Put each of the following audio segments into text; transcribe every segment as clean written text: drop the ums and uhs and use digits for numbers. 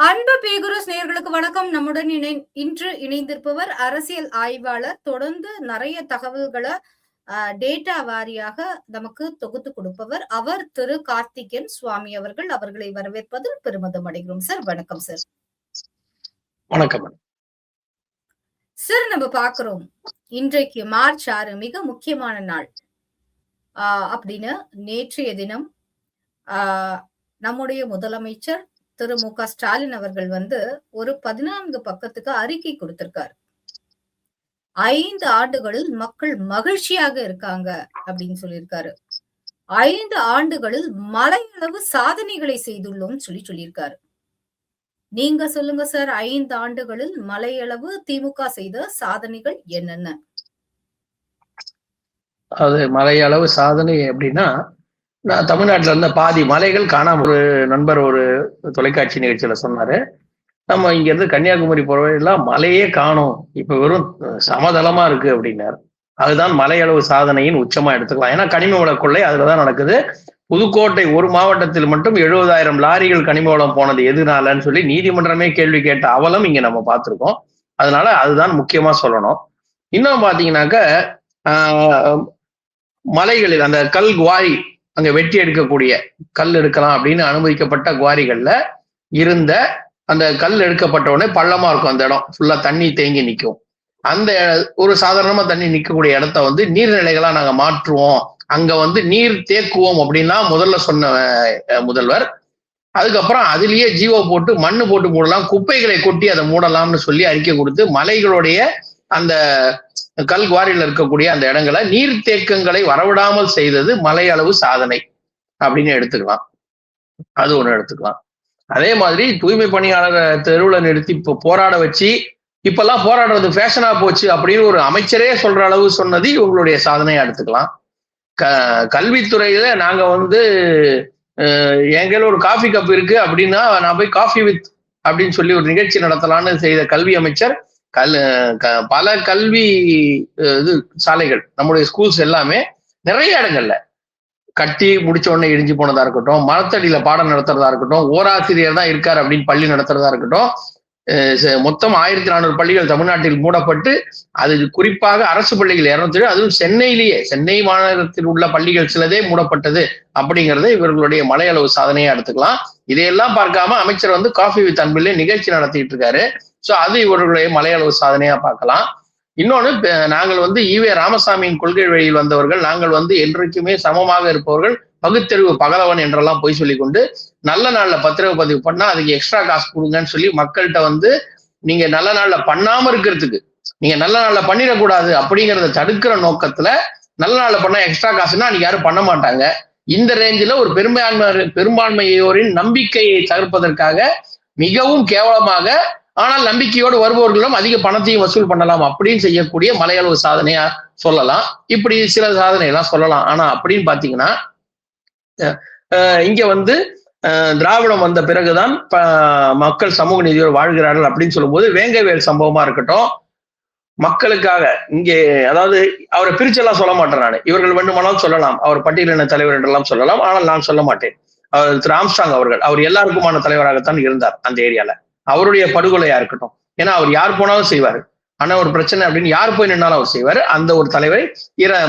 அன்பு பேகுருஸ் நேயர்களுக்கு வணக்கம். நம்முடன் இன்று இணைந்திருப்பவர் அரசியல் ஆய்வாளர். தொடர்ந்து நிறைய தகவல்களை டேட்டா வாரியாக நமக்கு தொகுத்து கொடுப்பவர் அவர் திரு கார்த்திகேயன் சுவாமி அவர்கள். அவர்களை வரவேற்பதில் பெருமிதம் அடைகிறோம். சார் வணக்கம். சார் வணக்கம் சார். நம்ம பாக்குறோம் இன்றைக்கு மார்ச் 6 மிக முக்கியமான நாள் அப்படின்னு நேற்றைய தினம் நம்முடைய முதலமைச்சர் திரு மு.க. ஸ்டாலின் அவர்கள் ஒரு 14 பக்கத்துக்கு அறிக்கை கொடுத்திருக்காரு. 5 ஆண்டுகளில் மக்கள் மகிழ்ச்சியாக இருக்காங்க அப்படின்னு சொல்லியிருக்காரு. 5 ஆண்டுகளில் மலையளவு சாதனைகளை செய்துள்ளோம் சொல்லியிருக்காரு. நீங்க சொல்லுங்க சார், 5 ஆண்டுகளில் மலையளவு திமுக செய்த சாதனைகள் என்னென்ன? அது மலையளவு சாதனை அப்படின்னா, நான் தமிழ்நாட்டில் இருந்த பாதி மலைகள் காணாம. ஒரு நண்பர் ஒரு தொலைக்காட்சி நிகழ்ச்சியில சொன்னாரு, நம்ம இங்க இருந்து கன்னியாகுமரி போறவெல்லாம் மலையே காணும், இப்ப வெறும் சமதளமா இருக்கு அப்படின்னாரு. அதுதான் மலையளவு சாதனையின் உச்சமா எடுத்துக்கலாம். ஏன்னா கனிம வள கொள்ளை அதுலதான் நடக்குது. புதுக்கோட்டை ஒரு மாவட்டத்தில் மட்டும் 70,000 லாரிகள் கனிம வளம் போனது எதுனாலன்னு சொல்லி நீதிமன்றமே கேள்வி கேட்ட அவலம் இங்க நம்ம பார்த்திருக்கோம். அதனால அதுதான் முக்கியமா சொல்லணும். இன்னும் பாத்தீங்கன்னாக்க மலைகளில் அந்த கல் குவாரி, அங்க வெட்டி எடுக்கக்கூடிய கல் எடுக்கலாம் அப்படின்னு அனுமதிக்கப்பட்ட குவாரிகள்ல இருந்த அந்த கல் எடுக்கப்பட்ட உடனே பள்ளமா இருக்கும், அந்த இடம் ஃபுல்லா தண்ணி தேங்கி நிற்கும். அந்த ஒரு சாதாரணமா தண்ணி நிற்கக்கூடிய இடத்த நீர்நிலைகளா நாங்க மாற்றுவோம், அங்க நீர் தேக்குவோம் அப்படின்னா முதல்ல சொன்ன முதல்வர். அதுக்கப்புறம் அதுலயே ஜீவோ போட்டு மண்ணு போட்டு மூடலாம், குப்பைகளை கொட்டி அதை மூடலாம்னு சொல்லி அறிக்கை கொடுத்து மலைகளுடைய அந்த கல் குவாரியில் இருக்கக்கூடிய அந்த இடங்களை நீர் தேக்கங்களை வரவிடாமல் செய்தது மலையளவு சாதனை அப்படின்னு எடுத்துக்கலாம். அது ஒண்ணு எடுத்துக்கலாம். அதே மாதிரி தூய்மை பணியாளரை தெருவுல நிறுத்தி இப்போ போராட வச்சு இப்பெல்லாம் போராடுறது ஃபேஷனா போச்சு அப்படின்னு ஒரு அமைச்சரே சொல்ற அளவு சொன்னது இவங்களுடைய சாதனையா எடுத்துக்கலாம். கல்வித்துறையில நாங்க எங்கள ஒரு காஃபி கப் இருக்கு அப்படின்னா நான் போய் காஃபி வித் அப்படின்னு சொல்லி ஒரு நிகழ்ச்சி நடத்தலாம்னு செய்த கல்வி அமைச்சர் பல கல்வி சாலைகள் நம்முடைய ஸ்கூல்ஸ் எல்லாமே நிறைய இடங்கள்ல கட்டி முடிச்ச உடனே இடிஞ்சு போனதா இருக்கட்டும், மரத்தடியில பாடம் நடத்துறதா இருக்கட்டும், ஓராசிரியர் தான் இருக்காரு அப்படின்னு பள்ளி நடத்துறதா இருக்கட்டும், மொத்தம் 1400 பள்ளிகள் தமிழ்நாட்டில் மூடப்பட்டு அது குறிப்பாக அரசு பள்ளிகள் 200, அதுவும் சென்னை மாநகரத்தில் உள்ள பள்ளிகள் சிலதே மூடப்பட்டது அப்படிங்கிறத இவர்களுடைய மலையளவு சாதனையா எடுத்துக்கலாம். இதையெல்லாம் பார்க்காம அமைச்சர் காஃபி வித் அன்பிலே நிகழ்ச்சி நடத்திட்டு இருக்காரு. ஸோ அது இவர்களுடைய மலையளவு சாதனையா பார்க்கலாம். இன்னொன்னு, நாங்கள் ஈவே ராமசாமியின் கொள்கை வழியில் வந்தவர்கள், நாங்கள் என்றைக்குமே சமமாக இருப்பவர்கள், பகுத்தறிவு பகலவன் என்றெல்லாம் போய் சொல்லி கொண்டு நல்ல நாள்ல பத்திரிகை பதிவு பண்ணா அதுக்கு எக்ஸ்ட்ரா காசு கொடுங்கன்னு சொல்லி மக்கள்கிட்ட நீங்க நல்ல நாள்ல பண்ணாம இருக்கிறதுக்கு, நீங்க நல்ல நாள்ல பண்ணிடக்கூடாது அப்படிங்கிறத தடுக்கிற நோக்கத்துல நல்ல நாள்ல பண்ணா எக்ஸ்ட்ரா காசுன்னா அன்னைக்கு யாரும் பண்ண மாட்டாங்க. இந்த ரேஞ்சில ஒரு பெரும்பான்மையோரின் நம்பிக்கையை தவிர்ப்பதற்காக மிகவும் கேவலமாக, ஆனால் நம்பிக்கையோடு வருபவர்களும் அதிக பணத்தையும் வசூல் பண்ணலாம் அப்படின்னு செய்யக்கூடிய மலையளவு சாதனையா சொல்லலாம். இப்படி சில சாதனை எல்லாம் சொல்லலாம். ஆனா அப்படின்னு பாத்தீங்கன்னா இங்க திராவிடம் வந்த பிறகுதான் மக்கள் சமூக நீதியோடு வாழ்கிறார்கள் அப்படின்னு சொல்லும்போது வேங்கவேல் சம்பவமா இருக்கட்டும், மக்களுக்காக இங்கே, அதாவது அவரை பிரிச்செல்லாம் சொல்ல மாட்டேன் நான், இவர்கள் வேண்டுமானாலும் சொல்லலாம், அவர் பட்டியலின தலைவர் என்றெல்லாம் சொல்லலாம், ஆனால் நான் சொல்ல மாட்டேன். அவர் திரு ஆம்ஸ்ட்ராங் அவர்கள், அவர் எல்லாருக்குமான தலைவராகத்தான் இருந்தார் அந்த ஏரியால. அவருடைய படுகொலையா இருக்கட்டும், ஏன்னா அவர் யார் போனாலும் செய்வாரு, ஆனா ஒரு பிரச்சனை அப்படின்னு யார் போய் நின்னாலும் அவர் செய்வாரு. அந்த ஒரு தலைவரை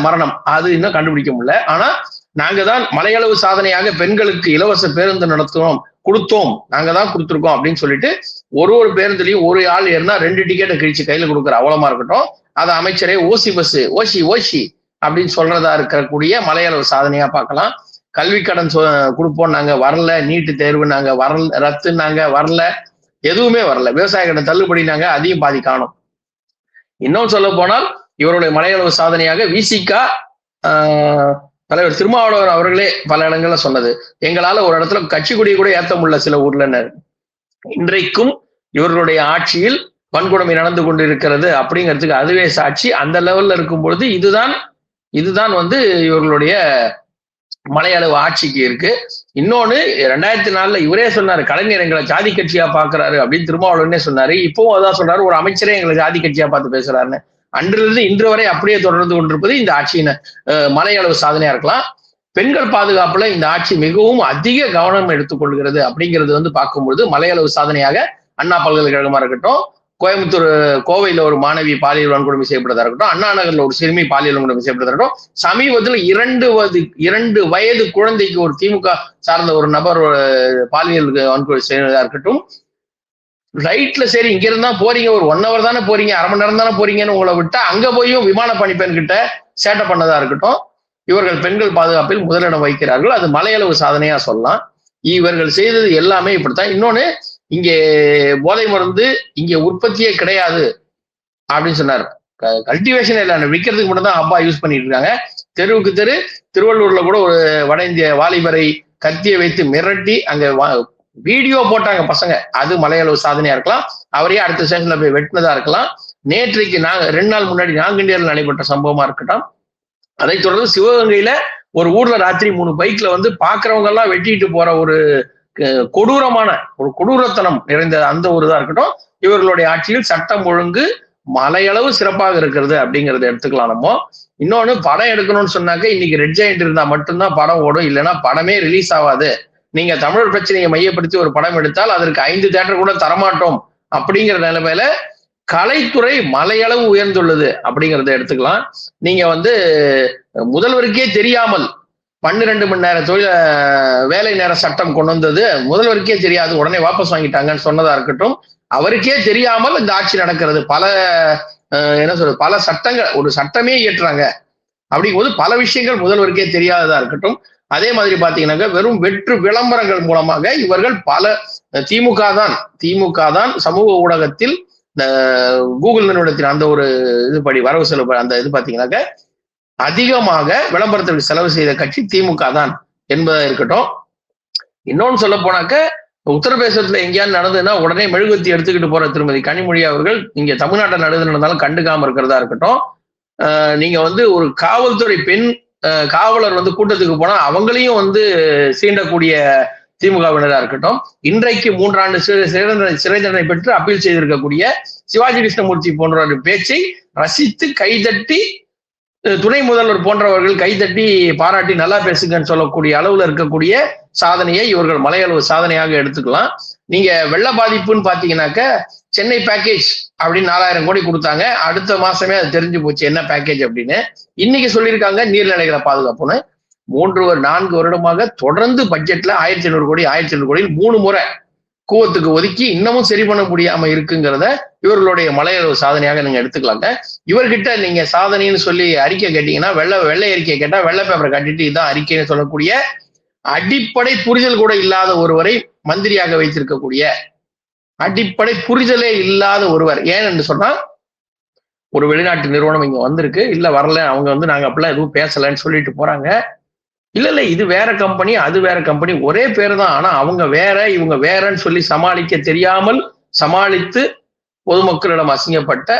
மரணம் அது இன்னும் கண்டுபிடிக்க முடியல. ஆனா நாங்க தான் மலையளவு சாதனையாக பெண்களுக்கு இலவச பேருந்து கொடுத்தோம், நாங்க தான் கொடுத்துருக்கோம் அப்படின்னு சொல்லிட்டு ஒரு பேருந்துலயும் ஒரு ஆள் ஏறினா 2 டிக்கெட்டை கிழிச்சு கையில கொடுக்குற அவலமா இருக்கட்டும், அதை அமைச்சரே ஓசி பஸ் ஓசி அப்படின்னு சொல்றதா இருக்கக்கூடிய மலையளவு சாதனையா பார்க்கலாம். கல்வி கடன் கொடுப்போம் நாங்க வரல, நீட்டு தேர்வு நாங்க வரல, ரத்துனாங்க வரல, எதுவுமே வரல, விவசாய கடன் தள்ளுபடினாங்க அதையும் பாதி காணும். இன்னும் சொல்ல போனால் இவருடைய மலையளவு சாதனையாக விசிகா தலைவர் திருமாவளவன் அவர்களே பல இடங்கள்ல சொன்னது, எங்களால ஒரு இடத்துல கட்சி கொடியை கூட ஏத்த முடியல சில ஊர்ல. இன்றைக்கும் இவர்களுடைய ஆட்சியில் வன்கொடுமை நடந்து கொண்டு இருக்கிறது அப்படிங்கிறதுக்கு அதுவே சாட்சி. அந்த லெவல்ல இருக்கும் பொழுது இதுதான் இவர்களுடைய மலையளவு ஆட்சிக்கு இருக்கு. இன்னொன்னு 2004 இவரே சொன்னாரு, கலைஞர் எங்களை ஜாதி கட்சியா பாக்குறாரு அப்படின்னு திருமாவளவனே சொன்னாரு. இப்பவும் அதான் சொல்றாரு, ஒரு அமைச்சரே எங்களை ஜாதி கட்சியா பார்த்து பேசுறாருன்னு. அன்றிலிருந்து இன்று வரை அப்படியே தொடர்ந்து கொண்டிருப்பது இந்த ஆட்சியின் மலையளவு சாதனையா இருக்கலாம். பெண்கள் பாதுகாப்புல இந்த ஆட்சி மிகவும் அதிக கவனம் எடுத்துக்கொள்கிறது அப்படிங்கிறது வந்து பார்க்கும்பொழுது மலையளவு சாதனையாக அண்ணா பல்கலைக்கழகமா இருக்கட்டும், கோயம்புத்தூர் கோவையில ஒரு மாணவி பாலியல் வன்கொடுமை செய்யப்பட்டதா இருக்கட்டும், அண்ணா நகர்ல ஒரு சிறுமி பாலியல் வன்கொடுமை செய்யப்பட்டதா இருக்கட்டும், சமீபத்தில் 2 வயது குழந்தைக்கு ஒரு திமுக சார்ந்த ஒரு நபர் பாலியல் வன்கொடுமை செய்யறதா இருக்கட்டும், ரைட்ல சரி இங்க இருந்தா போறீங்க, ஒரு 1 hour தானே போறீங்க, அரை மணி நேரம் தானே போறீங்கன்னு உங்களை விட்டா அங்க போயும் விமான பணிப்பெண் கிட்ட சேட்டை பண்ணதா இருக்கட்டும், இவர்கள் பெண்கள் பாதுகாப்பில் முதலிடம் வைக்கிறார்கள். அது மலையளவு சாதனையா சொல்லலாம். இவர்கள் செய்தது எல்லாமே இப்படித்தான். இன்னொன்னு, இங்கே போதை மருந்து இங்க உற்பத்தியே கிடையாது அப்படின்னு சொன்னார். கல்டிவேஷன் இல்லை, விற்கிறதுக்கு மட்டும் தான் அப்பா யூஸ் பண்ணிட்டு இருக்காங்க. தெருவுக்கு தெரு திருவள்ளூர்ல கூட ஒரு வட இந்திய வாலிபரை கத்தியை வைத்து மிரட்டி அங்க வீடியோ போட்டாங்க பசங்க. அது மலையளவு சாதனையா இருக்கலாம். அவரையே அடுத்த ஸ்டேஷன்ல போய் வெட்டினதா இருக்கலாம். நேற்றைக்கு 2 நாள் முன்னாடி நாங்குநேரில் நடைபெற்ற சம்பவமா இருக்கட்டும். அதை தொடர்ந்து சிவகங்கையில ஒரு ஊர்ல ராத்திரி 3 பைக்ல வந்து பாக்குறவங்க எல்லாம் வெட்டிட்டு போற ஒரு கொடூரமான ஒரு கொடூரத்தனம் நிறைந்த அந்த ஒரு இதா இருக்கட்டும். இவர்களுடைய ஆட்சியில் சட்டம் ஒழுங்கு மலையளவு சிறப்பாக இருக்கிறது அப்படிங்கறத எடுத்துக்கலாம். நம்ம இன்னொன்னு, படம் எடுக்கணும்னு சொன்னாக்க இன்னைக்கு ரெட் ஜெயண்ட் இருந்தா மட்டும்தான் படம் ஓடும், இல்லைன்னா படமே ரிலீஸ் ஆகாது. நீங்க தமிழர் பிரச்சனையை மையப்படுத்தி ஒரு படம் எடுத்தால் அதற்கு 5 தியேட்டர் கூட தரமாட்டோம் அப்படிங்கிற நிலைமையில கலைத்துறை மலையளவு உயர்ந்துள்ளது அப்படிங்கிறத எடுத்துக்கலாம். நீங்க வந்து முதல்வருக்கே தெரியாமல் 12 மணி நேர வேலை நேர சட்டம் கொண்டு வந்தது முதல்வருக்கே தெரியாது, உடனே வாபஸ் வாங்கிட்டாங்கன்னு சொன்னதா இருக்கட்டும். அவருக்கே தெரியாமல் இந்த ஆட்சி நடக்கிறது. பல சட்டங்கள், ஒரு சட்டமே இயற்றுறாங்க அப்படிங்கும்போது பல விஷயங்கள் முதல்வருக்கே தெரியாததா இருக்கட்டும். அதே மாதிரி பாத்தீங்கன்னாக்க வெறும் வெற்று விளம்பரங்கள் மூலமாக இவர்கள் திமுக தான் சமூக ஊடகத்தில் இந்த கூகுள் நிறுவனத்தின் அந்த ஒரு இதுபடி வரவு செலவு அந்த இது பாத்தீங்கன்னாக்க அதிகமாக விளம்பரத்திற்கு செலவு செய்த கட்சி திமுக தான் என்பதா இருக்கட்டும். இன்னொன்னு சொல்ல போனாக்க, உத்தரப்பிரதேசத்துல எங்கேயாவது நடந்ததுன்னா உடனே மெழுகுவத்தி எடுத்துக்கிட்டு போற திருமதி கனிமொழி அவர்கள் இங்க தமிழ்நாட்டில் நடந்தாலும் கண்டுக்காம இருக்கிறதா இருக்கட்டும். நீங்க வந்து ஒரு காவல்துறை பெண் காவலர் வந்து கூட்டத்துக்கு போனா அவங்களையும் வந்து சீண்டக்கூடிய திமுகவினரா இருக்கட்டும். இன்றைக்கு 3 ஆண்டு சிறை தண்டனை பெற்று அப்பீல் செய்திருக்கக்கூடிய சிவாஜி கிருஷ்ணமூர்த்தி போன்ற பேச்சை ரசித்து கைதட்டி துணை முதல்வர் போன்றவர்கள் கைதட்டி பாராட்டி நல்லா பேசுங்கன்னு சொல்லக்கூடிய அளவுல இருக்கக்கூடிய சாதனையை இவர்கள் மலையளவு சாதனையாக எடுத்துக்கலாம். நீங்க வெள்ள பாதிப்புன்னு பாத்தீங்கன்னாக்க சென்னை பேக்கேஜ் அப்படின்னு 4000 கோடி கொடுத்தாங்க. அடுத்த மாசமே அது தெரிஞ்சு போச்சு என்ன பேக்கேஜ் அப்படின்னு. இன்னைக்கு சொல்லியிருக்காங்க நீர்நிலைகளை பாதுகாப்புன்னு. 4 வருடமாக தொடர்ந்து பட்ஜெட்ல 1500 கோடி 3 முறை கூவத்துக்கு ஒதுக்கி இன்னமும் சரி பண்ண முடியாம இருக்குங்கிறத இவர்களுடைய மலையளவு சாதனையாக நீங்க எடுத்துக்கலாங்க. இவர்கிட்ட நீங்க சாதனைன்னு சொல்லி அறிக்கை கேட்டீங்கன்னா வெள்ளை அறிக்கை கேட்டா வெள்ளை பேப்பரை கட்டிட்டு இதான் அறிக்கைன்னு சொல்லக்கூடிய அடிப்படை புரிதல் கூட இல்லாத ஒருவரை மந்திரியாக வைத்திருக்கக்கூடிய அடிப்படை புரிதலே இல்லாத ஒருவர். ஏன்னு சொன்னா, ஒரு வெளிநாட்டு நிறுவனம் இங்க வந்திருக்கு, இல்ல வரல, அவங்க வந்து நாங்க அப்படிலாம் எதுவும் பேசலன்னு சொல்லிட்டு போறாங்க. இல்ல இது வேற கம்பெனி, அது வேற கம்பெனி, ஒரே பேரு தான், ஆனா அவங்க வேற இவங்க வேறன்னு சொல்லி சமாளிக்க தெரியாமல் சமாளித்து பொதுமக்களிடம் அசிங்கப்பட்ட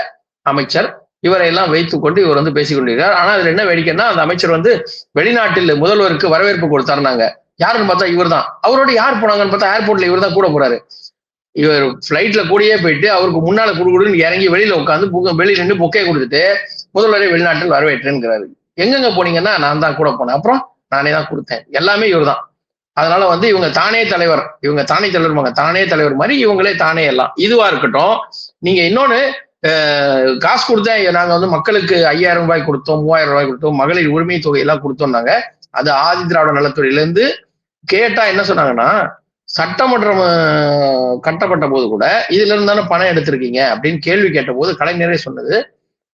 அமைச்சர். இவரையெல்லாம் வைத்துக்கொண்டு இவர் வந்து பேசிக் கொண்டிருக்கிறார். ஆனா அதுல என்ன வேடிக்கைன்னா, அந்த அமைச்சர் வந்து வெளிநாட்டில் முதல்வருக்கு வரவேற்பு கொடுத்தாருனாங்க. யாருன்னு பார்த்தா இவர் தான். அவரோட யார் போனாங்கன்னு பார்த்தா ஏர்போர்ட்ல இவர் தான் கூட போறாரு. இவர் பிளைட்ல கூடயே போயிட்டு அவருக்கு முன்னால குடுக்குடுன்னு இறங்கி வெளியில உட்காந்து வெளியில நின்று பொக்கையை கொடுத்துட்டு முதல்வரை வெளிநாட்டில் வரவேற்றேங்கிறாரு. எங்கெங்க போனீங்கன்னா நான் தான் கூட போனேன், அப்புறம் நானே தான் கொடுத்தேன், எல்லாமே இவர் தான். அதனால வந்து இவங்க தானே தலைவர், தானே தலைவர் மாதிரி இவங்களே தானே எல்லாம். இதுவா இருக்கட்டும். நீங்க இன்னொன்னு, காசு கொடுத்தேன், நாங்க வந்து மக்களுக்கு 5000 ரூபாய் கொடுத்தோம், 3000 ரூபாய் கொடுத்தோம், மகளிர் உரிமை தொகை எல்லாம் கொடுத்தோம்னாங்க. அது ஆதி திராவிட நலத்துறையில இருந்து கேட்டா என்ன சொன்னாங்கன்னா, சட்டமன்றம் கட்டப்பட்ட போது கூட இதுல இருந்து தானே பணம் எடுத்திருக்கீங்க அப்படின்னு கேள்வி கேட்ட போது கலைஞரே சொன்னது,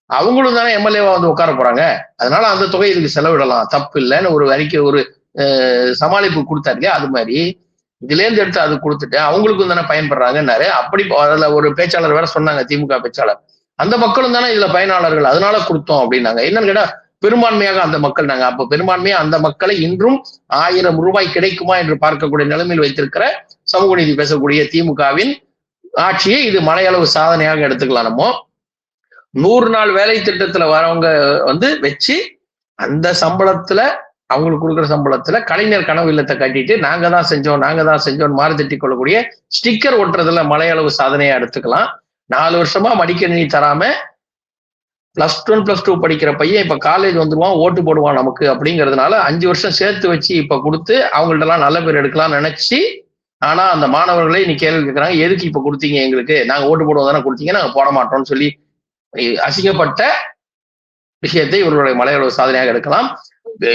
அவங்களும் தானே எம்எல்ஏவா வந்து உட்கார போறாங்க, அதனால அந்த தொகை இதுக்கு செலவிடலாம், தப்பு இல்லைன்னு ஒரு அறிக்கை, ஒரு சமாளிப்பு கொடுத்தாரு இல்லையா. அது மாதிரி இதுல இருந்து எடுத்து அது கொடுத்துட்டு அவங்களுக்கும் தானே பயன்படுறாங்கன்னாரு. அப்படி அதுல ஒரு பேச்சாளர் வேற சொன்னாங்க, திமுக பேச்சாளர், அந்த மக்களும் தானே இதுல பயனாளர்கள், அதனால கொடுத்தோம் அப்படின்னாங்க. என்னன்னு கேட்டா, பெரும்பான்மையாக அந்த மக்கள் நாங்க. அப்ப பெரும்பான்மையா அந்த மக்களை இன்றும் 1000 ரூபாய் கிடைக்குமா என்று பார்க்கக்கூடிய நிலைமையில் வைத்திருக்கிற சமூக நீதி பேசக்கூடிய திமுகவின் ஆட்சியை இது மலையளவு சாதனையாக எடுத்துக்கலாம். நம்ம 100 நாள் வேலை திட்டத்துல வரவங்க வந்து வச்சு அந்த சம்பளத்துல, அவங்களுக்கு கொடுக்குற சம்பளத்துல கலைஞர் கனவு இல்லத்தை கட்டிட்டு நாங்க தான் செஞ்சோம் மாறு தட்டி கொள்ளக்கூடிய ஸ்டிக்கர் ஒட்டுறதுல மலையளவு சாதனையா எடுத்துக்கலாம். 4 வருஷமா மடிக்கணினி தராம +1 +2 படிக்கிற பையன் இப்ப காலேஜ் வந்துருவான், ஓட்டு போடுவான் நமக்கு அப்படிங்கிறதுனால 5 வருஷம் சேர்த்து வச்சு இப்ப கொடுத்து அவங்கள்ட்ட எல்லாம் நல்ல பேர் எடுக்கலாம்னு நினைச்சு, ஆனா அந்த மாணவர்களே நீ கேள்வி கேட்கறாங்க, எதுக்கு இப்ப கொடுத்தீங்க எங்களுக்கு, நாங்க ஓட்டு போடுவோம் தானே கொடுத்தீங்க, நாங்க போட மாட்டோம்னு சொல்லி அசிங்கப்பட்ட விஷயத்தை இவர்களுடைய மலையாள சாதனையாக எடுக்கலாம்.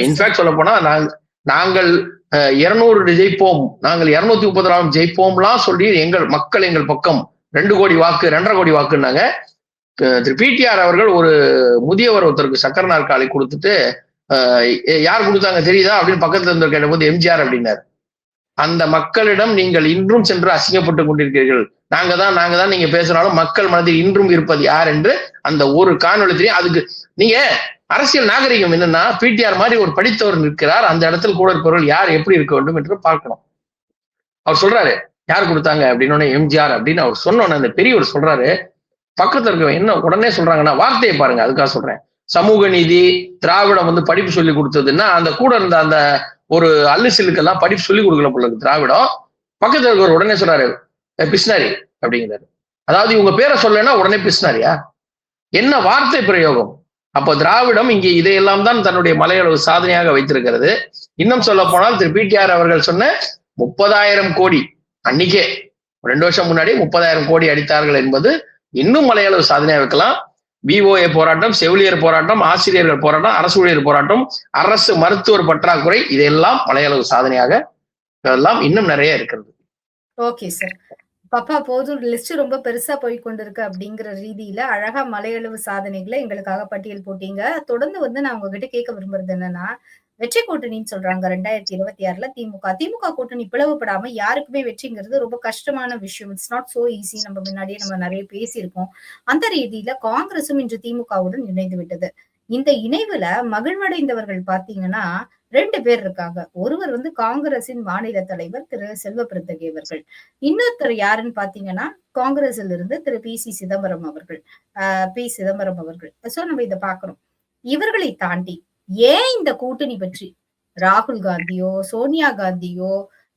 இன்ஃபேக்ட் சொல்ல போனா நாங்கள் 200 ஜெயிப்போம், நாங்கள் 234 ஜெயிப்போம்லாம் சொல்லி மக்கள் எங்கள் பக்கம் 2 கோடி வாக்கு 2.5 கோடி வாக்குன்னாங்க. திரு பிடிஆர் அவர்கள் ஒரு முதியவர் ஒருத்தருக்கு சக்கர நாற்காலி கொடுத்துட்டு யார் கொடுத்தாங்க தெரியுதா அப்படின்னு பக்கத்துல இருந்து கேட்டபோது எம்ஜிஆர் அப்படின்னாரு. அந்த மக்களிடம் நீங்கள் இன்றும் சென்று அசிங்கப்பட்டு கொண்டிருக்கிறீர்கள், நாங்க தான் நீங்க பேசினாலும் மக்கள் மனதில் இன்றும் இருப்பது யார் என்று அந்த ஒரு காணொளி தெரியும். அதுக்கு நீங்க அரசியல் நாகரிகம் என்னன்னா, பிடிஆர் மாதிரி ஒரு படித்தவர் நிற்கிறார், அந்த இடத்துல கூட இருப்பவர்கள் யார் எப்படி இருக்க வேண்டும் என்று பார்க்கணும். அவர் சொல்றாரு யார் கொடுத்தாங்க அப்படின்னு, எம்ஜிஆர் அப்படின்னு அவர் சொன்னோன்னு அந்த பெரியவர் சொல்றாரு. பக்கத்துல இருக்க என்ன உடனே சொல்றாங்கன்னா, வார்த்தையை பாருங்க, அதுக்காக சொல்றேன். சமூக நீதி திராவிடம் வந்து படிப்பு சொல்லி கொடுத்ததுன்னா அந்த கூட இருந்த அந்த ஒரு அல்லுசிலுக்கெல்லாம் படிப்பு சொல்லி கொடுக்கல போல இருக்கு திராவிடம். பக்கத்துல இருக்கிற உடனே சொல்றாரு பிஸ்னாரி அப்படிங்கிறாரு. அதாவது இவங்க பேரை சொல்லலைன்னா உடனே பிஸ்னாரியா? என்ன வார்த்தை பிரயோகம்! அப்போ திராவிடம் இங்கே இதையெல்லாம் தான் தன்னுடைய மலையளவு சாதனையாக வைத்திருக்கிறது. இன்னும் சொல்ல போனால் திரு பிடிஆர் அவர்கள் சொன்ன 30,000 கோடி அன்னைக்கே 2 வருஷம் முன்னாடி 30,000 கோடி அடித்தார்கள் என்பது இன்னும் மலையளவு சாதனையா வைக்கலாம். விஓஏ போராட்டம், செவிலியர் போராட்டம், ஆசிரியர்கள் போராட்டம், அரசு ஊழியர் போராட்டம், அரசு மருத்துவர் பற்றாக்குறை, இதெல்லாம் மலையளவு சாதனையாக எல்லாம் இன்னும் நிறைய இருக்கிறது. Okay sir. பாப்பா போதும், லிஸ்ட் ரொம்ப பெருசா போய் கொண்டிருக்கு அப்படிங்கிற ரீதியில அழகா மலையளவு சாதனைகளை எங்களுக்காக பட்டியல் போட்டீங்க. தொடர்ந்து வந்து நான் உங்ககிட்ட கேட்க விரும்புறது என்னன்னா, வெற்றி கூட்டணின்னு சொல்றாங்க 2026ல திமுக கூட்டணி பிளவுபடாம யாருக்குமே வெற்றிங்கிறது ரொம்ப கஷ்டமான விஷயம். It's not so easy. நம்ம முன்னாடியே நம்ம நிறைய பேசியிருக்கோம். அந்த ரீதியில காங்கிரசும் இன்று திமுகவுடன் இணைந்து விட்டது. இந்த இணைவுல மகிழ்வடைந்தவர்கள் பாத்தீங்கன்னா 2 பேர் இருக்காங்க. ஒருவர் வந்து காங்கிரசின் மாநில தலைவர் திரு செல்வ பெருந்தகை அவர்கள். இன்னொருத்தர் யாருன்னு பாத்தீங்கன்னா காங்கிரஸ்ல இருந்து திரு பி சிதம்பரம் அவர்கள். சோ நம்ம இதை பாக்குறோம். இவர்களை தாண்டி ஏன் இந்த கூட்டணி பற்றி ராகுல் காந்தியோ, சோனியா காந்தியோ,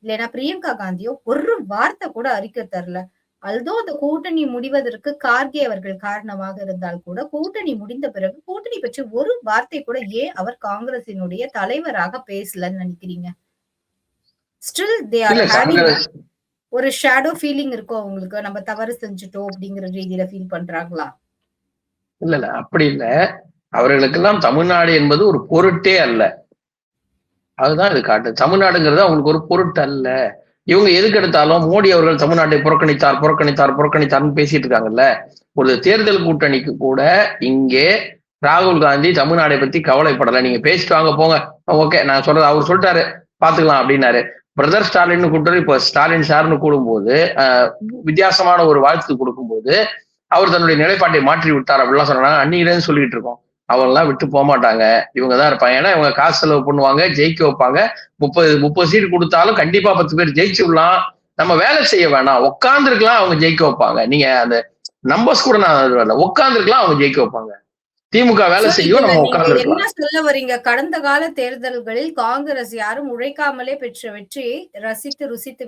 இல்லைன்னா பிரியங்கா காந்தியோ ஒரு வார்த்தை கூட அறிக்கை தரல. அல்தோ அந்த கூட்டணி முடிவதற்கு கார்கே அவர்கள் காரணமாக இருந்தால் கூட, கூட்டணி முடிந்த பிறகு கூட்டணி பற்றி ஒரு வார்த்தை கூட ஏன் அவர் காங்கிரசினுடைய தலைவராக பேசலன்னு நினைக்கிறீங்க? ஸ்டில் தே ஆர் ஹேவிங் ஒரு ஷேடோ ஃபீலிங் இருக்கும் அவங்களுக்கு, நம்ம தவறு செஞ்சுட்டோம் அப்படிங்கிற ரீதியில ஃபீல் பண்றாங்களா? இல்ல அப்படி இல்ல. அவர்களுக்கெல்லாம் தமிழ்நாடு என்பது ஒரு பொருட்டே அல்ல. அதுதான் இது காட்டு. தமிழ்நாடுங்கிறது அவங்களுக்கு ஒரு பொருட்டு அல்ல. இவங்க எதுக்கு எடுத்தாலும் மோடி அவர்கள் தமிழ்நாட்டை புறக்கணித்தார்னு பேசிட்டு இருக்காங்கல்ல. ஒரு தேர்தல் கூட்டணிக்கு கூட இங்கே ராகுல் காந்தி தமிழ்நாடை பத்தி கவலைப்படலை. நீங்க பேசிட்டு வாங்க போங்க, ஓகே நான் சொல்றது அவர் சொல்லிட்டாரு பாத்துக்கலாம் அப்படின்னாரு. பிரதர் ஸ்டாலின் கூப்பிட்டு இப்போ ஸ்டாலின் சார்னு கூடும்போது வித்தியாசமான ஒரு வாழ்த்து கொடுக்கும்போது அவர் தன்னுடைய நிலைப்பாட்டை மாற்றி விட்டார் அப்படிலாம் சொன்னாங்க. அன்னிலேருந்து சொல்லிட்டு இருக்கோம். அவங்கெல்லாம் விட்டு போக மாட்டாங்க, இவங்க தான் இருப்பாங்க. ஏன்னா இவங்க காசு செலவு பண்ணுவாங்க, ஜெயிக்க வைப்பாங்க. 30 சீட் கொடுத்தாலும் கண்டிப்பா 10 பேர் ஜெயிச்சு விடலாம். நம்ம வேலை செய்ய வேணாம், உட்கார்ந்து இருக்கலாம், அவங்க ஜெயிக்க வைப்பாங்க. நீங்க அந்த நம்பர்ஸ் கூட நான் உட்கார்ந்து இருக்கலாம், அவங்க ஜெயிக்க வைப்பாங்க. திமுக வேலை செய்யும், நம்ம உட்கார்ந்து இருக்கலாம். என்ன சொல்ல வரீங்க? கடந்த கால தேர்தல்களில் காங்கிரஸ் யாரும் உழைக்காமலே பெற்ற வெற்றியை ருசித்து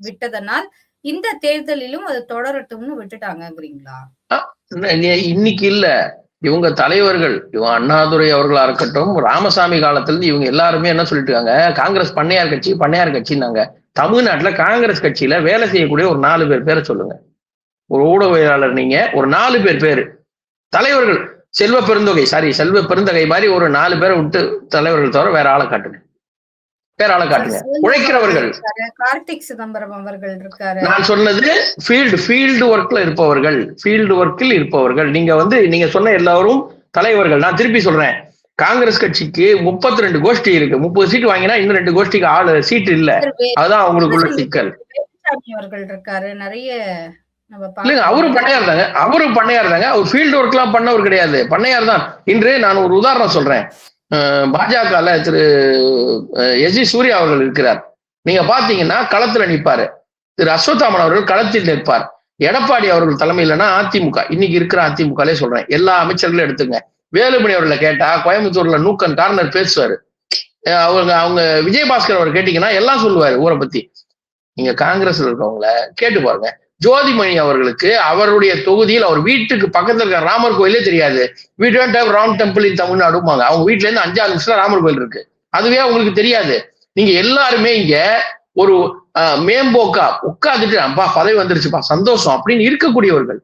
விட்டதனால் இந்த தேர்தலிலும் அது தொடரட்டும்னு விட்டுட்டாங்கிறீங்களா? இன்னைக்கு இல்ல, இவங்க தலைவர்கள், இவங்க அண்ணாதுரை அவர்களா இருக்கட்டும், ராமசாமி காலத்துல இருந்து இவங்க எல்லாருமே என்ன சொல்லிட்டு இருக்காங்க, காங்கிரஸ் பண்ணையார் கட்சின்னாங்க. தமிழ்நாட்டுல காங்கிரஸ் கட்சியில வேலை செய்யக்கூடிய ஒரு 4 பேரை சொல்லுங்க. ஒரு ஊடகவியலாளர் நீங்க ஒரு 4 பேர் தலைவர்கள், செல்வ பெருந்தகை மாதிரி ஒரு 4 பேரை விட்டு தலைவர்கள் தவிர வேற ஆளை காட்டுங்க. உழைக்கிறவர்கள். கார்த்திக் சிதம்பரம் அவர்கள் இருக்காரு. நான் சொன்னது ஃபீல்டு ஒர்க்கில் இருப்பவர்கள். நீங்க சொன்ன எல்லாரும் தலைவர்கள். நான் திருப்பி சொல்றேன், காங்கிரஸ் கட்சிக்கு 32 கோஷ்டி இருக்கு. 30 சீட் வாங்கினா இன்னும் 2 கோஷ்டிக்கு சீட் இல்ல. அதுதான் அவங்களுக்குள்ள சிக்கல். அவர்கள் இருக்காரு நிறைய. இல்லைங்க, அவரும் பண்ணையார் தாங்க. அவர் ஃபீல்டு ஒர்க் எல்லாம் பண்ணவர் கிடையாது, பண்ணையார் தான். இன்று நான் ஒரு உதாரணம் சொல்றேன். பாஜகல திரு எஸ் ஜி சூர்யா அவர்கள் இருக்கிறார். நீங்க பாத்தீங்கன்னா களத்துல நிற்பாரு. திரு அஸ்வத்தாமன் அவர்கள் களத்தில் நிற்பார். எடப்பாடி அவர்கள் தலைமையிலனா அதிமுக, இன்னைக்கு இருக்கிற அதிமுகலே சொல்றேன், எல்லா அமைச்சர்களும் எடுத்துங்க. வேலுமணி அவர்களை கேட்டா கோயம்புத்தூர்ல நூக்கன் கார்னர் பேசுவாரு. அவங்க விஜயபாஸ்கர் அவர் கேட்டீங்கன்னா எல்லாம் சொல்லுவாரு ஊரை பத்தி. நீங்க காங்கிரஸ்ல இருக்கவங்கள கேட்டு பாருங்க. ஜோதிமணி அவர்களுக்கு அவருடைய தொகுதியில் அவர் வீட்டுக்கு பக்கத்துல இருக்க ராமர் கோயிலே தெரியாது. we don't have Ram temple in தமிழ்நாடுமாங்க. அவங்க வீட்டுல இருந்து 5 நிமிஷத்துல ராமர் கோயில் இருக்கு, அதுவே அவங்களுக்கு தெரியாது. நீங்க எல்லாருமே இங்க ஒரு மேம்போக்கா உட்காந்துட்டு அப்பா பதவி வந்துருச்சுப்பா சந்தோஷம் அப்படின்னு இருக்கக்கூடியவர்கள்.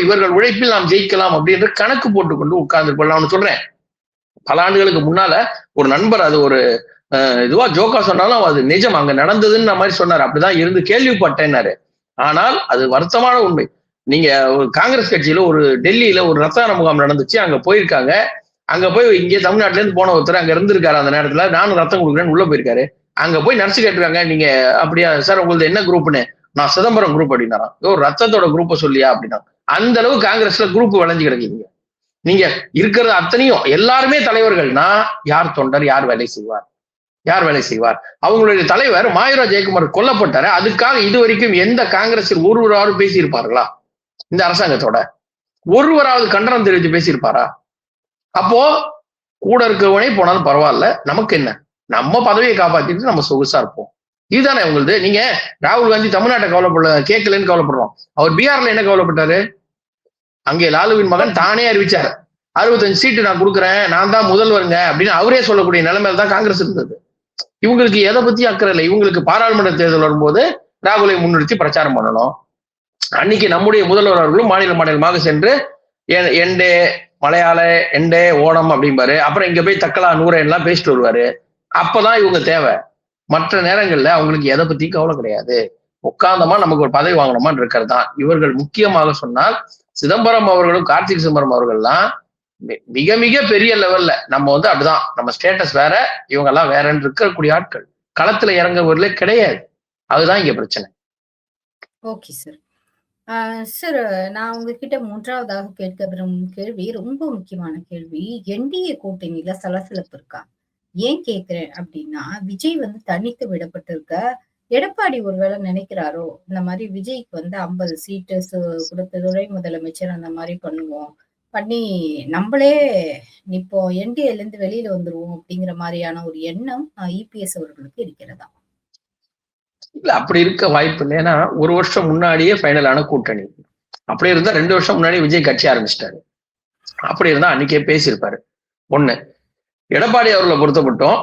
இவர்கள் உழைப்பில் நாம் ஜெயிக்கலாம் அப்படின்ற கணக்கு போட்டுக்கொண்டு உட்கார்ந்து நான் சொல்றேன். பல ஆண்டுகளுக்கு முன்னால ஒரு நண்பர் அது ஒரு இதுவா ஜோக்கா சொன்னாலும் அது நிஜம், அங்க நடந்ததுன்னு மாதிரி சொன்னார். அப்படிதான் இருந்து கேள்விப்பட்டேன்னாரு. ஆனால் அது வருத்தமான உண்மை. நீங்க ஒரு காங்கிரஸ் கட்சியில ஒரு டெல்லியில ஒரு ரத்த முகாம் நடந்துச்சு, அங்க போயிருக்காங்க. அங்க போய் இங்கே தமிழ்நாட்டுல இருந்து போன ஒருத்தர் அங்க இருந்திருக்காரு. அந்த நேரத்துல நானும் ரத்தம் கொடுக்குறேன்னு உள்ள போயிருக்காரு. அங்க போய் நர்ஸ் கேட்டிருக்காங்க, நீங்க அப்படியா சார் உங்களுக்கு என்ன குரூப்னு? நான் சிதம்பரம் குரூப் அப்படின்னாராம். ஒரு ரத்தத்தோட குரூப்பை சொல்லியா அப்படின்னா. அந்த அளவு காங்கிரஸ்ல குரூப் விளைஞ்சு கிடக்கீங்க. நீங்க இருக்கிறது அத்தனையும் எல்லாருமே தலைவர்கள்னா யார் தொண்டர், யார் வேலை செய்வார், யார் வேலை செய்வார்? அவங்களுடைய தலைவர் மாயூரா ஜெயக்குமார் கொல்லப்பட்டாரு. அதுக்காக இதுவரைக்கும் எந்த காங்கிரஸில் ஒருவராவது பேசியிருப்பார்களா? இந்த அரசாங்கத்தோட ஒருவராவது கண்டனம் தெரிவித்து பேசியிருப்பாரா? அப்போ கூட இருக்கவனே போனாலும் பரவாயில்ல, நமக்கு என்ன, நம்ம பதவியை காப்பாத்திட்டு நம்ம சொகுசா இருப்போம். இதுதானே உங்களுது. நீங்க ராகுல் காந்தி தமிழ்நாட்டை கேட்கலன்னு கவலைப்படுறோம். அவர் பீகார்ல என்ன கவலைப்பட்டாரு? அங்கே லாலுவின் மகன் தானே அறிவிச்சாரு 65 சீட்டு நான் கொடுக்குறேன், நான் தான் முதல்வருங்க அப்படின்னு அவரே சொல்லக்கூடிய நிலைமையில தான் காங்கிரஸ் இருந்தது. இவங்களுக்கு எதை பத்தி அக்கறை இல்லை. இவங்களுக்கு பாராளுமன்ற தேர்தல் வரும்போது ராகுலை முன்னிறுத்தி பிரச்சாரம் பண்ணணும். அன்னைக்கு நம்முடைய முதல்வர் அவர்களும் மாநிலமாக சென்று எண்டே மலையாள எண்டே ஓணம் அப்படிம்பாரு. அப்புறம் இங்க போய் தக்கலா நூறேன்லாம் பேசிட்டு வருவாரு. அப்பதான் இவங்க தேவை. மற்ற நேரங்கள்ல அவங்களுக்கு எதை பத்தி கவலை கிடையாது. உட்கார்ந்தமா நமக்கு ஒரு பதவி வாங்கணுமான்னு இருக்கிறது தான். இவர்கள் முக்கியமாக சொன்னால் சிதம்பரம் அவர்களும் கார்த்திக் சிதம்பரம் அவர்கள்லாம் மிக மிக பெரிய லெவல்ல நம்ம அப்படிதான், நம்ம ஸ்டேட்டஸ் வேற, இவங்க எல்லாம் வேறன்னு இருக்கக்கூடிய ஆட்கள். களத்துல இறங்குவதிலே கிடையாது. அதுதான் இங்க பிரச்சனை. Okay sir. சார், நான் உங்ககிட்ட 3வதாக கேட்க விரும்பும் கேள்வி ரொம்ப முக்கியமான கேள்வி. என்டிஏ கூட்டணியில சலசலப்பு இருக்கா? ஏன் கேட்கிறேன் அப்படின்னா, விஜய் தனித்து விடப்பட்டிருக்க. எடப்பாடி ஒருவேளை நினைக்கிறாரோ, இந்த மாதிரி விஜய்க்கு 50 சீட்டு கொடுத்த துணை முதலமைச்சர் அந்த மாதிரி பண்ணுவோம், பண்ணி நம்மளே இப்போ என்டிஏல இருந்து வெளியில வந்துருவோம் அப்படிங்கிற மாதிரியான ஒரு எண்ணம் இபிஎஸ் அவர்களுக்கு இருக்கிறதா? இல்ல, அப்படி இருக்க வாய்ப்பு இல்லை. ஏன்னா ஒரு வருஷம் முன்னாடியே ஃபைனலான கூட்டணி. அப்படி இருந்தா 2 வருஷம் முன்னாடி விஜய் கட்சி ஆரம்பிச்சிட்டாரு. அப்படி இருந்தா அன்னைக்கே பேசியிருப்பாரு. ஒண்ணு, எடப்பாடி அவர்களை பொறுத்த மட்டும்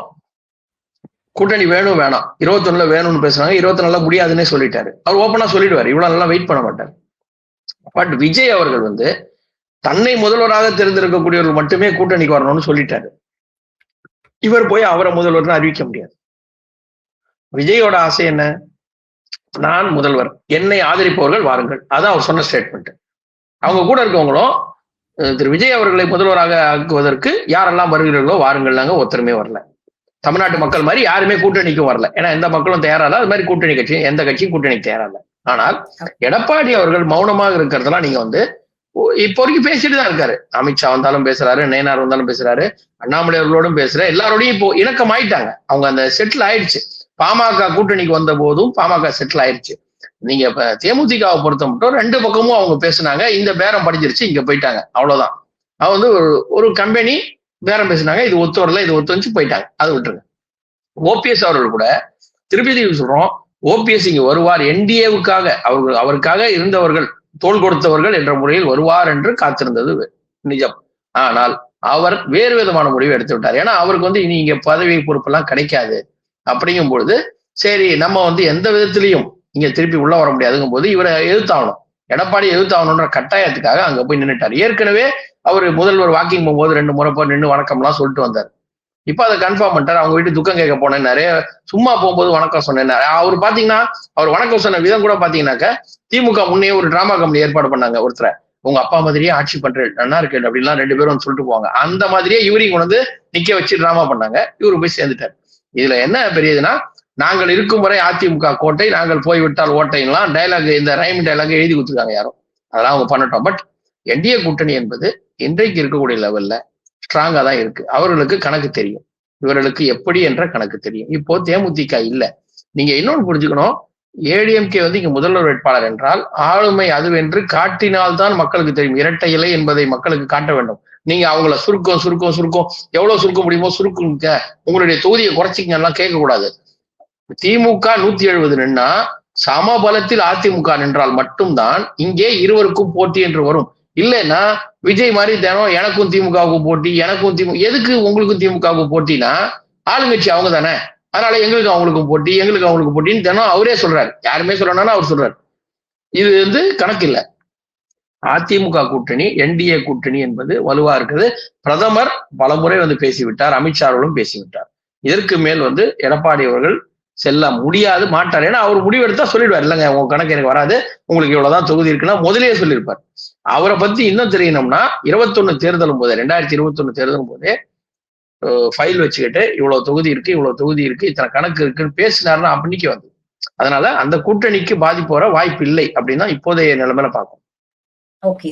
கூட்டணி வேணும் வேணாம் 21ல வேணும்னு பேசுறாங்க, 24ல முடியாதுன்னே சொல்லிட்டாரு. அவர் ஓப்பனா சொல்லிடுவாரு, இவ்வளவு நல்லா வெயிட் பண்ண மாட்டார். பட் விஜய் அவர்கள் தன்னை முதல்வராக தேர்ந்தெடுக்கக்கூடியவர்கள் மட்டுமே கூட்டணிக்கு வரணும்னு சொல்லிட்டாரு. இவர் போய் அவரை முதல்வர்னு அறிவிக்க முடியாது. விஜயோட ஆசை என்ன? நான் முதல்வர், என்னை ஆதரிப்பவர்கள் வாருங்கள். அதான் அவர் சொன்ன ஸ்டேட்மெண்ட். அவங்க கூட இருக்கவங்களும் திரு விஜய் அவர்களை முதல்வராக ஆக்குவதற்கு யாரெல்லாம் வருகிறீர்களோ வாருங்கள்லாங்க. ஒருத்தருமே வரல. தமிழ்நாட்டு மக்கள் மாதிரி யாருமே கூட்டணிக்கும் வரல. ஏன்னா எந்த மக்களும் தயாரால, அது மாதிரி கூட்டணி கட்சி எந்த கட்சியும் கூட்டணிக்கு தயாரால. ஆனால் எடப்பாடி அவர்கள் மௌனமாக இருக்கிறதெல்லாம் நீங்க இப்போ வரைக்கும் பேசிட்டு தான் இருக்காரு. அமித்ஷா வந்தாலும் பேசுறாரு, நயனார் வந்தாலும் பேசுறாரு, அண்ணாமலை அவர்களோடும் பேசுற, எல்லாரோடையும் இப்போ இணக்கம் ஆயிட்டாங்க. அவங்க அந்த செட்டில் ஆயிடுச்சு. பாமக கூட்டணிக்கு வந்த போதும் பாமக செட்டில் ஆயிடுச்சு. நீங்க இப்ப தேமுதிகவை பொறுத்த மட்டும் 2 பக்கமும் அவங்க பேசுனாங்க. இந்த பேரம் படிச்சிருச்சு, இங்க போயிட்டாங்க, அவ்வளவுதான். அவங்க ஒரு கம்பெனி பேரம் பேசினாங்க, இது ஒத்து வரல, இது ஒத்து வந்து போயிட்டாங்க, அதை விட்டுருங்க. ஓபிஎஸ் அவர்கள் கூட திருப்பதி சொல்றோம், ஓபிஎஸ் இங்க வருவார், என்டிஏவுக்காக அவருக்காக இருந்தவர்கள், தோள் கொடுத்தவர்கள் என்ற முறையில் வருவார் என்று காத்திருந்தது நிஜம். ஆனால் அவர் வேறு விதமான முடிவை எடுத்து விட்டார். ஏன்னா அவருக்கு இனி இங்க பதவி பொறுப்பெல்லாம் கிடைக்காது. அப்படிங்கும் பொழுது சரி, நம்ம எந்த விதத்திலையும் இங்க திருப்பி உள்ள வர முடியாதுங்கும் போது இவரை எதிர்த்தாகணும், எடப்பாடி எதிர்த்தாகணும்ன்ற கட்டாயத்துக்காக அங்க போய் நின்றுட்டார். ஏற்கனவே அவர் முதல்வர் வாக்கிங் போகும்போது 2 முறை போய் நின்று வணக்கம்லாம் சொல்லிட்டு வந்தார். இப்ப அதை கன்ஃபார்ம் பண்ணிட்டார். அவங்க வீட்டு துக்கம் கேட்க போனேன்னாரு, சும்மா போகும்போது வணக்கம் சொன்னேன்னாரு. அவர் பாத்தீங்கன்னா அவர் வணக்கம் சொன்ன விதம் கூட பாத்தீங்கன்னாக்க, திமுக முன்னே ஒரு டிராமா கம்பெனி ஏற்பாடு பண்ணாங்க. ஒருத்தரை உங்க அப்பா மாதிரியே ஆட்சி பண்றேன், நல்லா இருக்கு அப்படின்லாம் 2 பேரும் சொல்லிட்டு போவாங்க. அந்த மாதிரியே இவரையும் நிக்க வச்சு டிராமா பண்ணாங்க. இவரு போய் சேர்ந்துட்டார். இதுல என்ன பெரியதுன்னா, நாங்கள் இருக்கும் வரை அதிமுக கோட்டை, நாங்கள் போய்விட்டால் ஓட்டைலாம் டைலாக், இந்த ரைம் டைலாக் எழுதி கொடுத்துருக்காங்க யாரும். அதெல்லாம் அவங்க பண்ணட்டும். பட் என்டிஏ கூட்டணி என்பது இன்றைக்கு இருக்கக்கூடிய லெவல்ல ஸ்ட்ராங்கா தான் இருக்கு. அவர்களுக்கு கணக்கு தெரியும், இவர்களுக்கு எப்படி என்ற கணக்கு தெரியும். இப்போ தேமுதிக இல்ல. நீங்க இன்னொன்னு புரிஞ்சுக்கணும், ஏடிஎம்கே இங்க முதல்வர் வேட்பாளர் என்றால் ஆளுமை அதுவென்று காட்டினால்தான் மக்களுக்கு தெரியும். இரட்டை இலை என்பதை மக்களுக்கு காட்ட வேண்டும். நீங்க அவங்கள சுருக்கம் சுருக்கம் சுருக்கம் எவ்வளவு சுருக்க முடியுமோ சுருக்குங்க, உங்களுடைய தொகுதியை குறைச்சிக்கங்க எல்லாம் கேட்க கூடாது. திமுக 170 நின்னா சமபலத்தில் அதிமுக நின்றால் மட்டும்தான் இங்கே இருவருக்கும் போட்டி என்று வரும். இல்லைன்னா விஜய் மாதிரி தினம் எனக்கும் திமுகவுக்கும் போட்டி, எனக்கும் திமுக, எதுக்கு உங்களுக்கும் திமுகவுக்கும் போட்டினா ஆளுங்கட்சி அவங்க தானே, அதனால எங்களுக்கு அவங்களுக்கும் போட்டி, எங்களுக்கு அவங்களுக்கு போட்டின்னு தினம் அவரே சொல்றாரு. யாருமே சொல்லணும்னா அவர் சொல்றாரு. இது கணக்கு இல்லை. அதிமுக கூட்டணி, என்டிஏ கூட்டணி என்பது வலுவா இருக்குது. பிரதமர் பலமுறை பேசிவிட்டார், அமித்ஷா அவர்களும் பேசிவிட்டார். இதற்கு மேல் எடப்பாடி அவர்கள் செல்ல முடியாது, மாட்டார். ஏன்னா அவர் முடிவெடுத்தா சொல்லிடுவார், இல்லைங்க உங்க கணக்கு எனக்கு வராது, உங்களுக்கு இவ்வளவுதான் தொகுதி இருக்குன்னா முதலே சொல்லியிருப்பார். அவரை பத்தி இன்னும் தெரியணும்னா 21 தேர்தலும் போதே, 2021 தேர்தலும் போதே ஃபைல் வச்சுக்கிட்டு இவ்வளவு தொகுதி இருக்கு, இவ்வளவு தொகுதி இருக்கு, இத்தனை கணக்கு இருக்குன்னு பேசினாருன்னா அப்பன்னைக்கு அதனால அந்த கூட்டணிக்கு பாதிப்பு வர வாய்ப்பு இல்லை அப்படின்னு தான் இப்போதைய நிலைமையில பார்க்கும். ஓகே.